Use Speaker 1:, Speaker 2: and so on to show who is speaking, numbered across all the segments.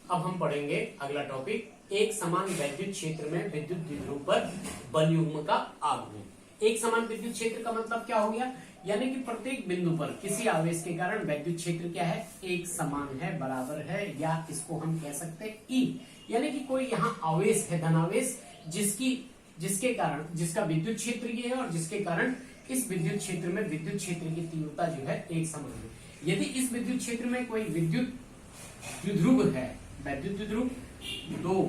Speaker 1: अब हम पढ़ेंगे अगला टॉपिक, एक समान वैद्युत क्षेत्र में विद्युत द्विध्रुव पर बल युग्म का आघूर्ण। एक समान विद्युत क्षेत्र का मतलब क्या हो गया, यानी कि प्रत्येक बिंदु पर किसी आवेश के कारण वैद्युत क्षेत्र क्या है, एक समान है, बराबर है, या इसको हम कह सकते हैं ई। यानी कि कोई यहाँ आवेश है, धनावेश, जिसके कारण, जिसका विद्युत क्षेत्र ये है और जिसके कारण इस विद्युत क्षेत्र में विद्युत क्षेत्र की तीव्रता जो है एक समान है। यदि इस विद्युत क्षेत्र में कोई विद्युत द्विध्रुव है, वैद्युत द्विध्रुव दो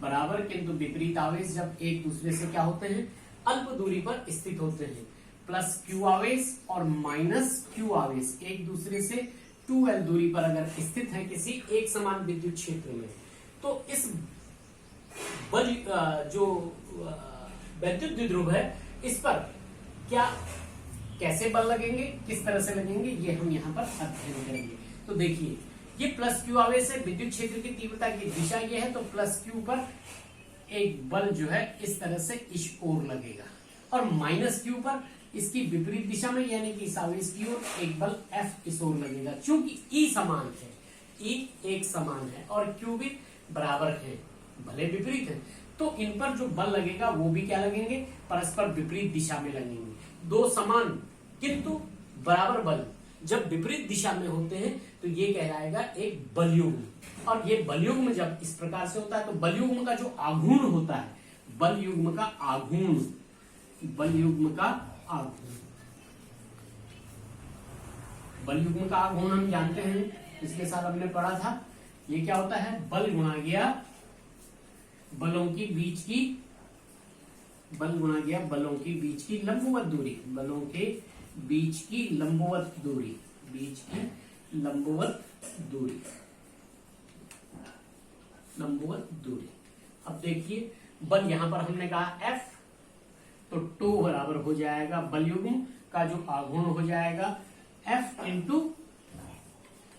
Speaker 1: बराबर किंतु विपरीत आवेश जब एक दूसरे से क्या होते हैं, अल्प दूरी पर स्थित होते हैं, प्लस क्यू आवेश और माइनस क्यू आवेश एक दूसरे से 2l दूरी पर अगर स्थित है किसी एक समान विद्युत क्षेत्र में, तो इस बल जो वैद्युत द्विध्रुव है इस पर क्या, कैसे बल लगेंगे, किस तरह से लगेंगे, ये हम यहाँ पर अध्ययन करेंगे। तो देखिए, ये प्लस क्यू आवेश है, विद्युत क्षेत्र की तीव्रता की दिशा ये है, तो प्लस क्यू पर एक बल जो है इस तरह से इस ओर लगेगा, और माइनस क्यू पर इसकी विपरीत दिशा में यानी कि इस आवेश की ओर एक बल एफ इस ओर लगेगा। चूंकि ई समान है, ई एक समान है और क्यू भी बराबर है, भले विपरीत है, तो इन पर जो बल लगेगा वो भी क्या लगेंगे, परस्पर विपरीत दिशा में लगेंगे। दो समान किंतु बराबर बल जब विपरीत दिशा में होते हैं तो ये कहलाएगा एक बलयुग्म। और ये बलयुग्म जब इस प्रकार से होता है तो बलयुग्म का जो आघूर्ण होता है, बलयुग्म का आघूर्ण, बलयुग्म का आघूर्ण, बलयुग्म का आघूर्ण हम जानते हैं, पिछले साल हमने पढ़ा था। ये क्या होता है, बल गुणा गया बलों की बीच की, बल गुणा गया बलों की बीच की लंबवत दूरी, बलों के बीच की लंबवत दूरी, बीच की लंबवत दूरी, लंबवत दूरी। अब देखिए, बल यहां पर हमने कहा F, तो टो बराबर हो जाएगा बलयुग्म का जो आघूर्ण हो जाएगा F इंटू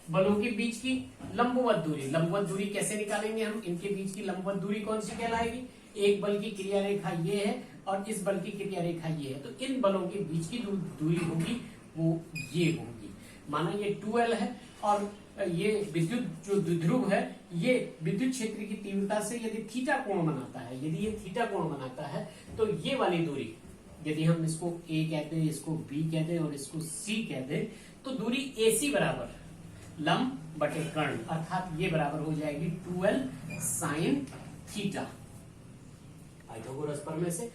Speaker 1: बलों के बीच की लंबवत दूरी। लंबवत दूरी कैसे निकालेंगे हम, इनके बीच की लंबवत दूरी कौन सी कहलाएगी, एक बल की क्रिया रेखा ये है और इस बल की क्रिया रेखा ये है, तो इन बलों के बीच की दूरी होगी वो ये होगी। माना ये 2l है और ये विद्युत जो द्विध्रुव है ये विद्युत क्षेत्र की तीव्रता से यदि थीटा कोण बनाता है, यदि ये थीटा कोण बनाता है तो ये वाली दूरी, यदि हम इसको a कहते हैं, इसको b कहते हैं और इसको c कहते हैं, तो दूरी AC बराबर लंब बटे कर्ण, अर्थात ये बराबर हो जाएगी 2l साइन थीटा। पाइथागोरस प्रमेय से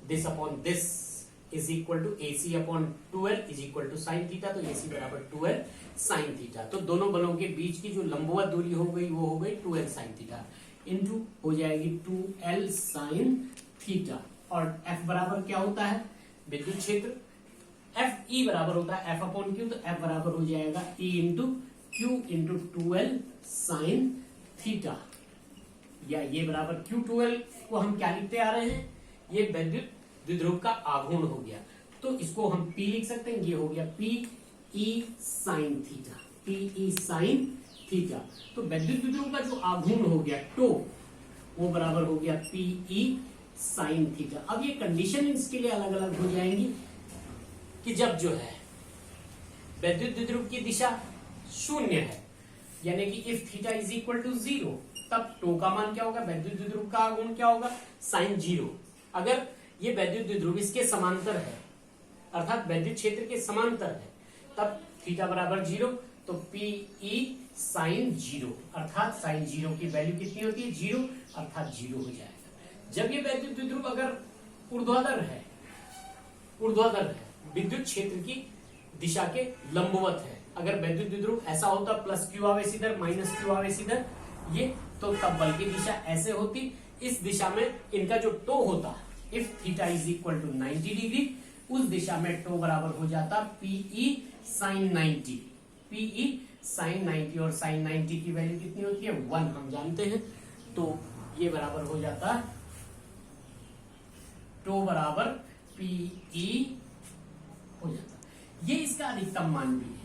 Speaker 1: this upon this is equal to AC upon 2l is equal to sine theta, तो AC बराबर 2l साइन थीटा। तो दोनों बलों के बीच की जो लंबवत दूरी हो गई वो हो गई 2l साइन थीटा, इंटू हो जाएगी 2l साइन थीटा। और F बराबर क्या होता है, विद्युत क्षेत्र, F E बराबर होता है F अपॉन Q, तो F बराबर हो जाएगा E into Q into 2l sine theta, या ये बराबर Q 2l को हम क्या लिखते आ रहे हैं, ये विद्युत द्विध्रुव का आघूर्ण हो गया, तो इसको हम P लिख सकते हैं, ये हो गया P E sine theta, P E sign theta. तो विद्युत द्विध्रुव का जो आघूर्ण हो गया टो, वो बराबर हो गया P E साइन थीटा। अब ये कंडीशन इसके लिए अलग अलग हो जाएंगी कि जब जो है विद्युत द्विध्रुव की दिशा शून्य है, यानी कि if theta is equal to 0, तब टो का मान क्या होगा, वैद्युत द्विध्रुव का आघूर्ण क्या होगा, साइन 0। अगर ये वैद्युत द्विध्रुव इसके समांतर है, अर्थात वैद्युत क्षेत्र के समांतर है, तब थीटा बराबर 0, तो पी ई साइन 0, अर्थात साइन 0 की वैल्यू कितनी होती है, 0, अर्थात 0 हो जाएगा। जब ये वैद्युत द्विध्रुव अगर ऊर्ध्वाधर है, विद्युत क्षेत्र की दिशा के लंबवत है, अगर वैद्युत द्विध्रुव ऐसा होता प्लस क्यू आवेश इधर माइनस क्यू आवेश इधर, ये तो तब बल की दिशा ऐसे होती, इस दिशा में इनका जो टो होता, if theta is equal to 90 degree, उस दिशा में टो बराबर हो जाता पीई साइन 90, पीई साइन 90, और साइन 90 की वैल्यू कितनी होती है 1 हम जानते हैं, तो ये बराबर हो जाता टो बराबर पीई हो जाता, ये इसका अधिकतम मान भी है।